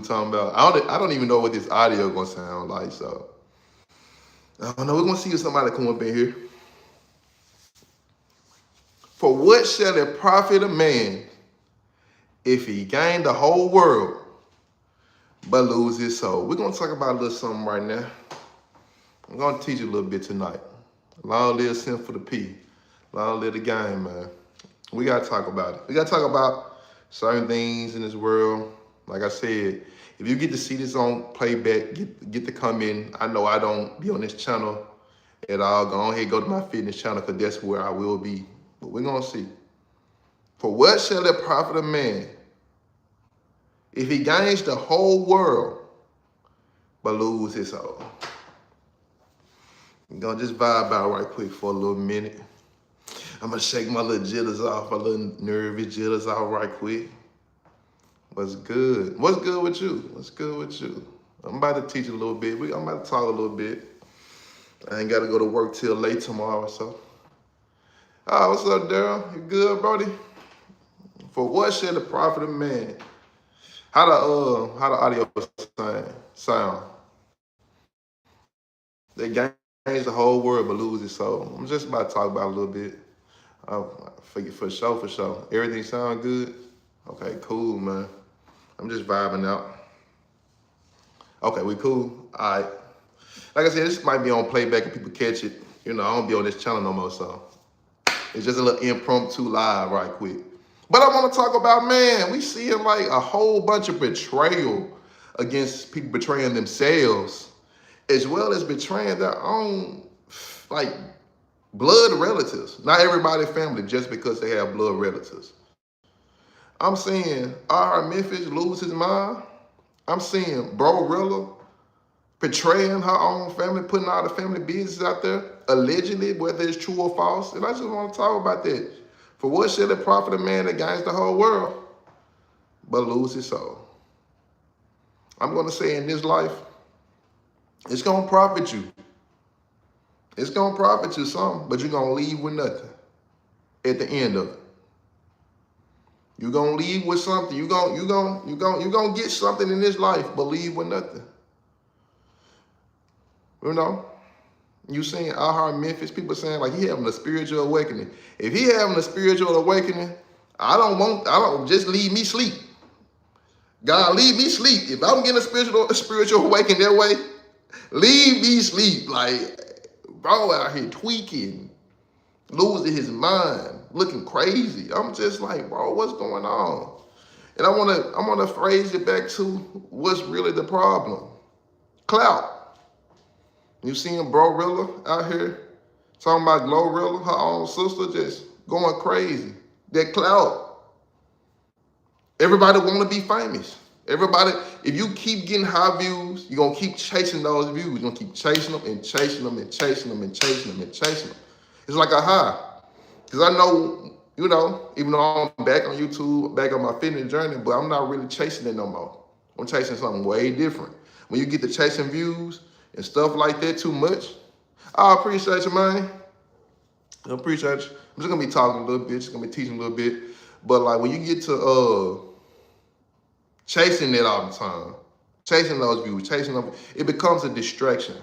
talking about. I don't even know what this audio gonna sound like. So I don't know. We're gonna see if somebody come up in here. For what shall it profit a man if he gain the whole world but lose his soul? We're gonna talk about a little something right now. I'm gonna teach you a little bit tonight. Long live sin for the P. Long live the game, man. We gotta talk about it. We gotta talk about certain things in this world. Like I said, if you get to see this on playback, get to come in. I know I don't be on this channel at all. Go ahead, go to my fitness channel, because that's where I will be. But we're gonna see. For what shall it profit a man if he gains the whole world but lose his soul? I'm gonna just vibe out right quick for a little minute. I'm gonna shake my little jitters off, my little nervous jitters off right quick. What's good? What's good with you? What's good with you? I'm about to teach a little bit. I'm about to talk a little bit. I ain't gotta go to work till late tomorrow, so. Oh, what's up, Daryl? You good, Brody? For what shall it profit a man? How the audio sound? They gains the whole world but lose his soul. I'm just about to talk about it a little bit. For sure. Everything sound good? Okay, cool, man. I'm just vibing out. Okay, we cool? All right. Like I said, this might be on playback and people catch it. You know, I don't be on this channel no more, so it's just a little impromptu live right quick. But I want to talk about, man, we seeing like a whole bunch of betrayal against people betraying themselves, as well as betraying their own, like, blood relatives. Not everybody family just because they have blood relatives. I'm seeing R. Memphis lose his mind. I'm seeing Bro Rilla betraying her own family, putting all the family business out there, allegedly, whether it's true or false. And I just want to talk about that. For what shall it profit a man that gains the whole world but lose his soul? I'm going to say in this life, it's going to profit you. It's going to profit you some, but you're going to leave with nothing at the end of it. You're going to leave with something. You're going to get something in this life, but leave with nothing. You know? You seeing Ahar Memphis, people saying like he having a spiritual awakening. If he having a spiritual awakening, I don't just leave me sleep. God, leave me sleep. If I'm getting a spiritual awakening that way, leave me sleep. Like, bro out here tweaking, losing his mind, looking crazy. I'm just like, bro, what's going on? And I wanna phrase it back to what's really the problem. Clout. You seeing Bro Rilla out here talking about Glorilla, her own sister, just going crazy. That clout. Everybody want to be famous. Everybody, if you keep getting high views, you're going to keep chasing those views. You're going to keep chasing them and chasing them and chasing them and chasing them and chasing them. It's like a high. Because I know, you know, even though I'm back on YouTube, back on my fitness journey, but I'm not really chasing it no more. I'm chasing something way different. When you get to chasing views and stuff like that too much, I appreciate you, man. I appreciate you. I'm just going to be talking a little bit, just going to be teaching a little bit. But like when you get to chasing it all the time, chasing those views, chasing them, it becomes a distraction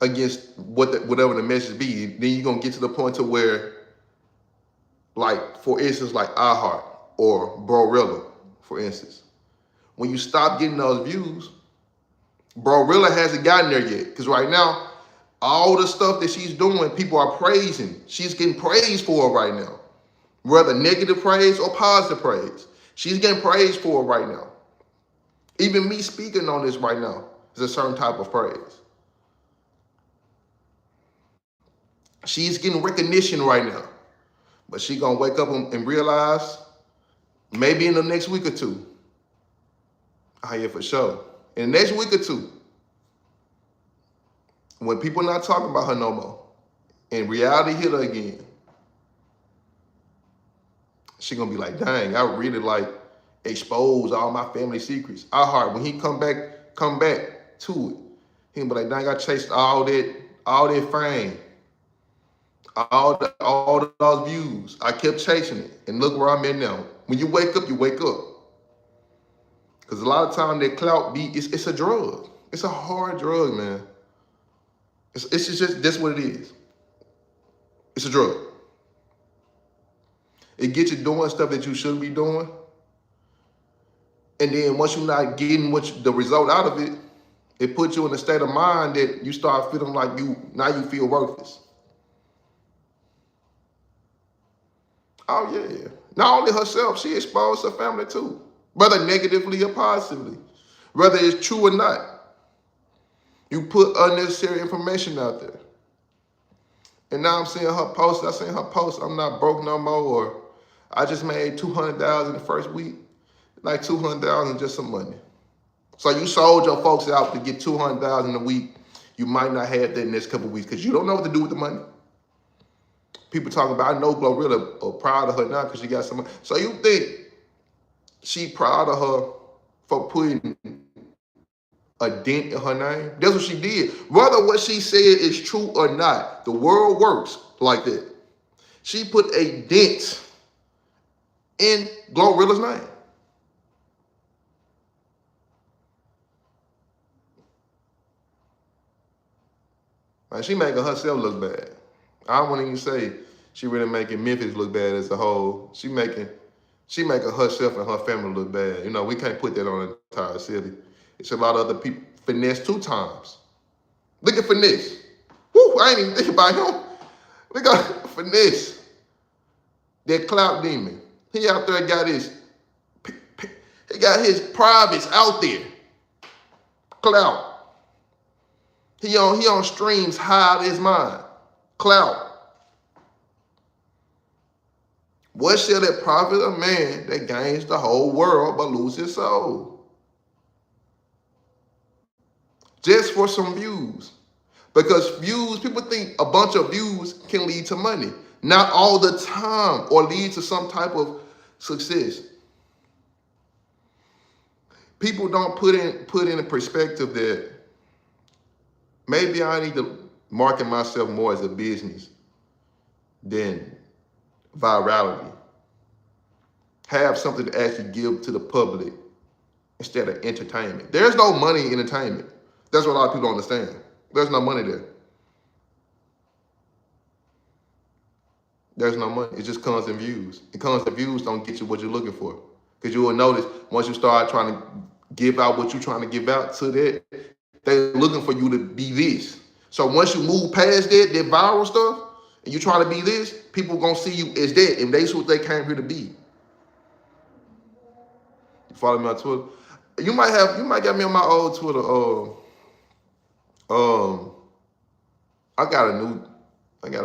against whatever the message be. Then you're going to get to the point to where, like, for instance, like iHeart or Brorilla, for instance. When you stop getting those views, Brorilla hasn't gotten there yet. Because right now, all the stuff that she's doing, people are praising. She's getting praised for it right now. Whether negative praise or positive praise. She's getting praised for it right now. Even me speaking on this right now is a certain type of praise. She's getting recognition right now. But she's going to wake up and realize maybe in the next week or two. Oh yeah, for sure. In the next week or two, when people not talking about her no more, and reality hit her again, she gonna be like, dang, I really like expose all my family secrets. When he come back to it, he gonna be like, dang, I chased all that fame, all those views. I kept chasing it, and look where I'm at now. When you wake up, you wake up. Because a lot of time that clout it's a drug. It's a hard drug, man. It's just that's what it is. It's a drug. It gets you doing stuff that you shouldn't be doing. And then once you're not getting the result out of it, it puts you in a state of mind that you start feeling like now you feel worthless. Oh yeah. Not only herself, she exposed her family too. Whether negatively or positively. Whether it's true or not. You put unnecessary information out there. And now I'm seeing her post. I seen her post, I'm not broke no more, or I just made $200,000 the first week. Like $200,000 just some money. So you sold your folks out to get $200,000 a week. You might not have that in the next couple of weeks because you don't know what to do with the money. People talking about, I know Glorilla are proud of her now because she got some money. So you think she proud of her for putting a dent in her name? That's what she did. Whether what she said is true or not, the world works like that. She put a dent in Glorilla's name. Like, she making herself look bad. I don't want to even say she really making Memphis look bad as a whole. She making herself and her family look bad. You know, we can't put that on the entire city. It's a lot of other people. Finesse 2 times. Look at Finesse. Woo, I ain't even think about him. Look at Finesse. That clout demon. He out there got his privates out there. Clout. He on streams high out of his mind. Clout. What shall it profit a man that gains the whole world but lose his soul? Just for some views. Because views, people think a bunch of views can lead to money. Not all the time, or lead to some type of success. People don't put in a perspective that maybe I need to market myself more as a business than virality. Have something to actually give to the public instead of entertainment. There's no money in entertainment. That's what a lot of people don't understand. There's no money there. There's no money. It just comes in views. It comes in views don't get you what you're looking for. Because you will notice once you start trying to give out what you're trying to give out to that, they're looking for you to be this. So once you move past that viral stuff, and you're trying to be this, people gonna see you as that, and that's what they came here to be. You follow me on Twitter? You might get me on my old Twitter. I got a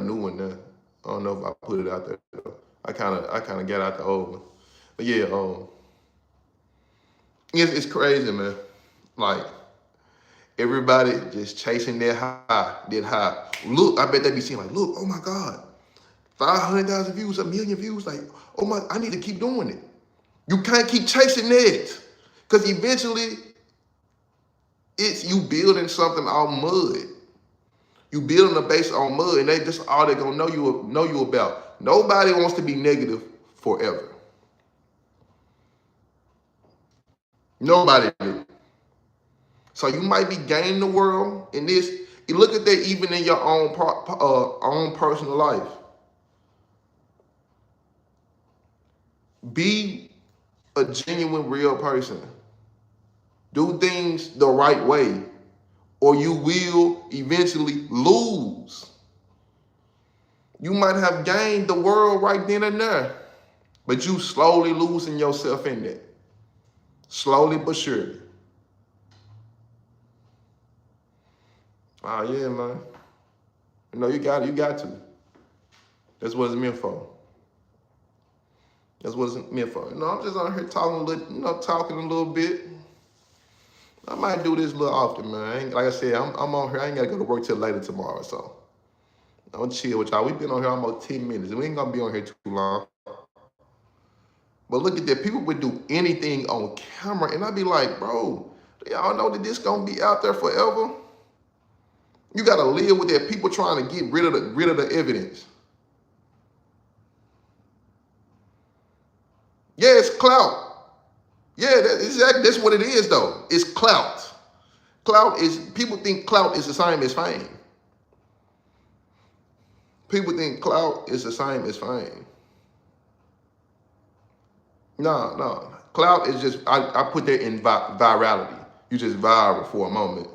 new one now. I don't know if I put it out there. I kind of got out the old one. But yeah, it's crazy, man. Like, everybody just chasing that high. Look, I bet they be seeing like, look, oh my God, 500,000 views, 1 million views. Like, oh my, I need to keep doing it. You can't keep chasing that. Because eventually, it's you building something on mud. You building a base on mud, and that's all they're gonna know you about. Nobody wants to be negative forever. Nobody do. So you might be gaining the world in this. You look at that even in your own personal life. Be a genuine, real person. Do things the right way, or you will eventually lose. You might have gained the world right then and there, but you slowly losing yourself in that. Slowly but surely. Oh yeah, man. You know, you got to. That's what it's meant for. That's what it's meant for. You know, I'm just on here talking a little bit. I might do this a little often, man. Like I said, I'm on here. I ain't got to go to work till later tomorrow, so I'm going to chill with y'all. We've been on here almost 10 minutes. We ain't going to be on here too long. But look at that. People would do anything on camera, and I'd be like, bro, do y'all know that this going to be out there forever? You got to live with that. People trying to get rid of the evidence. Yeah, it's clout. Yeah, that's what it is though. It's clout. Clout is, people think clout is the same as fame. People think clout is the same as fame. No. Clout is just, I put that in virality. You just viral for a moment.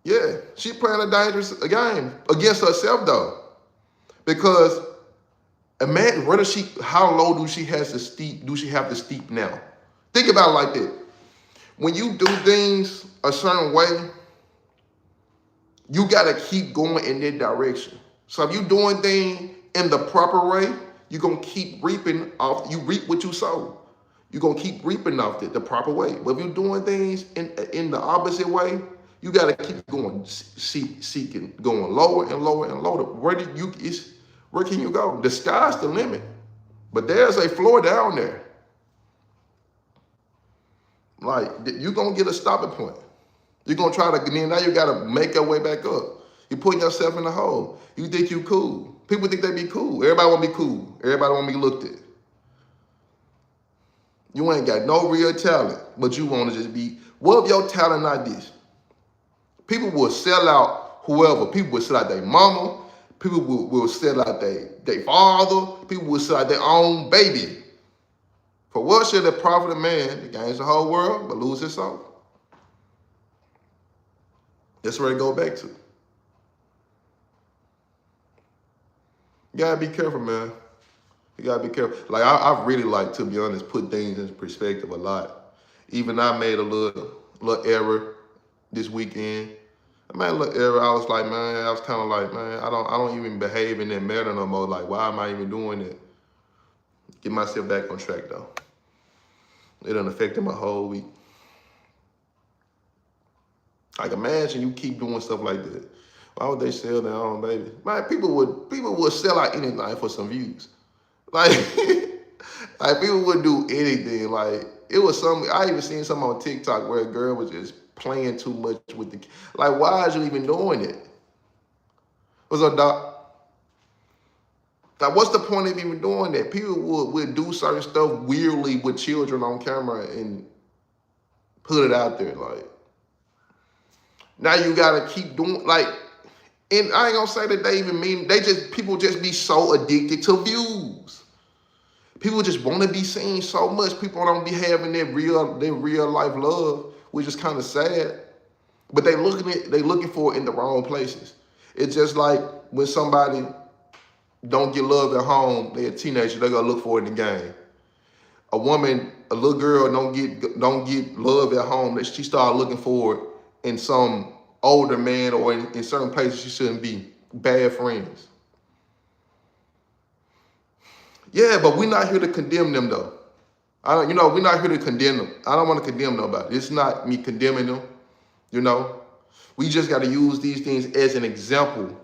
Yeah, she playing a dangerous game against herself though. Because imagine how low do she have to steep now? Think about it like that. When you do things a certain way, you gotta keep going in that direction. So if you doing things in the proper way, you're gonna keep reaping off, you reap what you sow. You're gonna keep reaping off it the proper way. But if you're doing things in the opposite way, you gotta keep going, seeking, going lower and lower and lower. Where can you go? The sky's the limit. But there's a floor down there. Like, you're gonna get a stopping point. You're gonna try to, now you gotta make your way back up. You're putting yourself in the hole. You think you cool. People think they be cool. Everybody wanna be cool. Everybody wanna be looked at. You ain't got no real talent, but you wanna just be, what if your talent not this? People will sell out whoever. People will sell out their mama. People will sell out their father. People will sell out their own baby. For what should it profit a man that gains the whole world but lose his soul? That's where it go back to. You gotta be careful, man. You gotta be careful. Like, I really like, to be honest, put things in perspective a lot. Even I made a little error this weekend. I made a little error. I was like, man, I was kind of like, man, I don't even behave in that manner no more. Like, why am I even doing it? Get myself back on track though. It done affected my whole week. Like, imagine you keep doing stuff like that. Why would they sell their own baby? Man, people would sell out anything for some views. Like, like people would do anything. Like, it was I even seen something on TikTok where a girl was just playing too much with the, like, why is you even doing it? What's up, Doc? Like, what's the point of even doing that? People would do certain stuff weirdly with children on camera and put it out there. Like, now you gotta keep doing, like, and I ain't gonna say that they even mean, people just be so addicted to views. People just want to be seen so much. People don't be having their real life love, which is kind of sad. But they looking for it in the wrong places. It's just like when somebody don't get love at home, they're a teenager, they're gonna look for it in the game. A little girl don't get love at home, she start looking for it in some older man or in certain places she shouldn't be. Bad friends. Yeah, but we're not here to condemn them though. We're not here to condemn them. I don't want to condemn nobody. It's not me condemning them. We just got to use these things as an example.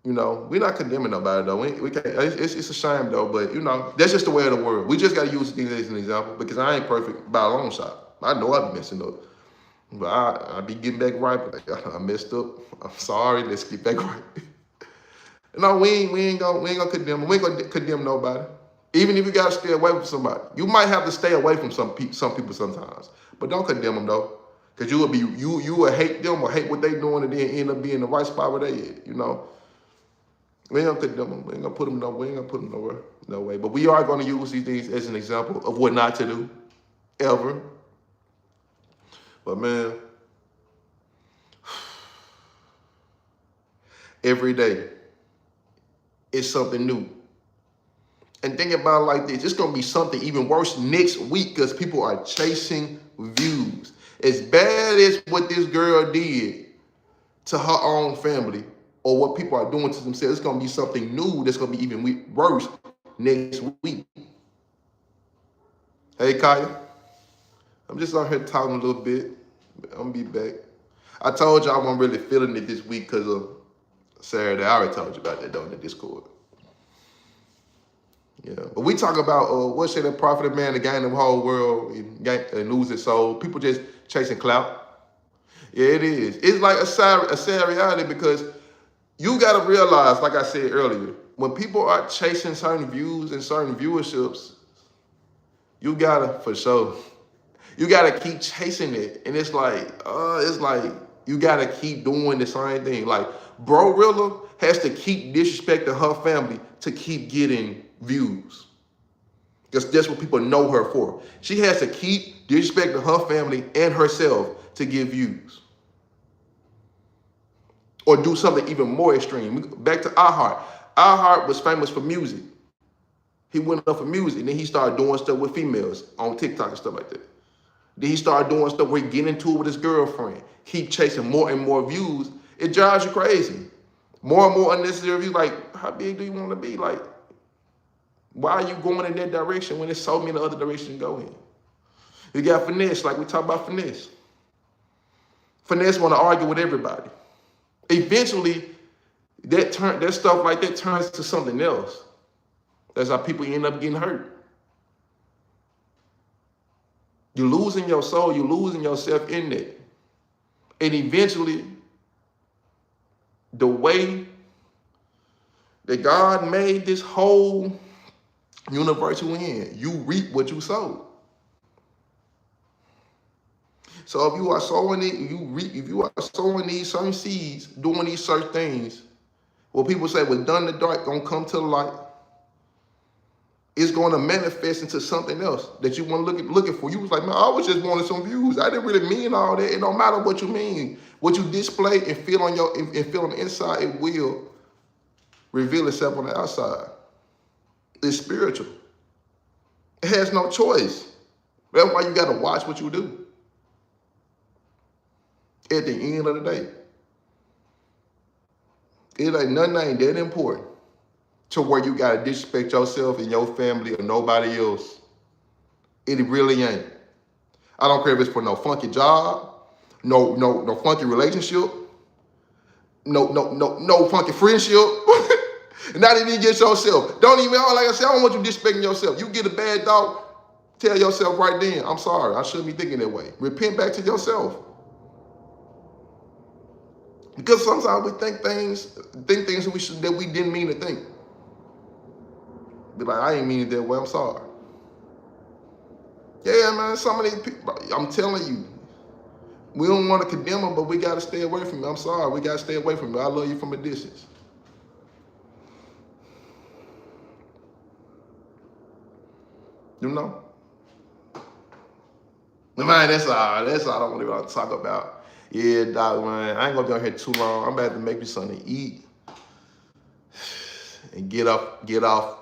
We're not condemning nobody though. We can't, it's a shame though, but that's just the way of the world. We just got to use things as an example because I ain't perfect by a long shot. I know I've been messing up, but I be getting back right. But I messed up. I'm sorry. Let's get back right. No, we ain't gonna condemn them. We ain't gonna condemn nobody. Even if you gotta stay away from somebody, you might have to stay away from some people sometimes. But don't condemn them though, because you will hate them or hate what they doing and then end up being the right spot where they at. We ain't gonna condemn them. We ain't gonna put them nowhere, no way. But we are gonna use these things as an example of what not to do, ever. But man, every day it's something new. And think about it like this, it's gonna be something even worse next week because people are chasing views. As bad as what this girl did to her own family or what people are doing to themselves, it's gonna be something new that's gonna be even worse next week. Hey, Kaya, I'm just out here talking a little bit. I'm gonna be back. I told you I wasn't really feeling it this week because of Saturday. I already told you about that though in the Discord. Yeah, but we talk about what should it profit a man to gain the whole world and lose his soul. People just chasing clout. Yeah, it is. It's like a sad reality because you got to realize, like I said earlier, when people are chasing certain views and certain viewerships, You gotta, for sure. You gotta keep chasing it. And it's like you gotta keep doing the same thing. Like Brorilla has to keep disrespecting her family to keep getting views. Because that's what people know her for. She has to keep disrespecting her family and herself to get views. Or do something even more extreme. Back to iHeart. iHeart was famous for music. He went up for music, and then he started doing stuff with females on TikTok and stuff like that. Then he started doing stuff where he get into it with his girlfriend. Keep chasing more and more views. It drives you crazy. More and more unnecessary views. Like, how big do you want to be? Like, why are you going in that direction when there's so many other directions to go in? You got Finesse, like we talk about Finesse. Finesse want to argue with everybody. Eventually, that stuff like that turns to something else. That's how people end up getting hurt. You're losing your soul. You're losing yourself in that. And eventually, the way that God made this whole universe you in, you reap what you sow. So if you are sowing it, if you are sowing these certain seeds, doing these certain things, what people say was done in the dark gonna come to the light. It's going to manifest into something else that you want to looking for. You was like, man, I was just wanting some views. I didn't really mean all that. It don't matter what you mean. What you display and feel on the inside, it will reveal itself on the outside. It's spiritual. It has no choice. That's why you got to watch what you do. At the end of the day, it ain't nothing that important to where you gotta disrespect yourself and your family or nobody else. It really ain't. I don't care if it's for no funky job, no funky relationship, no funky friendship. Not even get yourself. Don't even, like I said, I don't want you disrespecting yourself. You get a bad dog, tell yourself right then, I'm sorry, I shouldn't be thinking that way. Repent back to yourself. Because sometimes we think things that we didn't mean to think. Be like, I ain't mean it that way, I'm sorry. Yeah, man, some of these people, I'm telling you, we don't want to condemn them, but we got to stay away from it. I'm sorry, we got to stay away from it. I love you from a distance. You know? Man, that's all I don't really want to talk about. Yeah, dog, man, I ain't going to be on here too long. I'm about to make me something to eat. And get off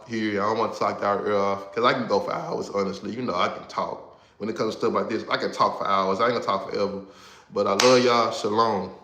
here. I don't want to talk out because I can go for hours, honestly. You know, I can talk. When it comes to stuff like this, I can talk for hours. I ain't gonna talk forever. But I love y'all. Shalom.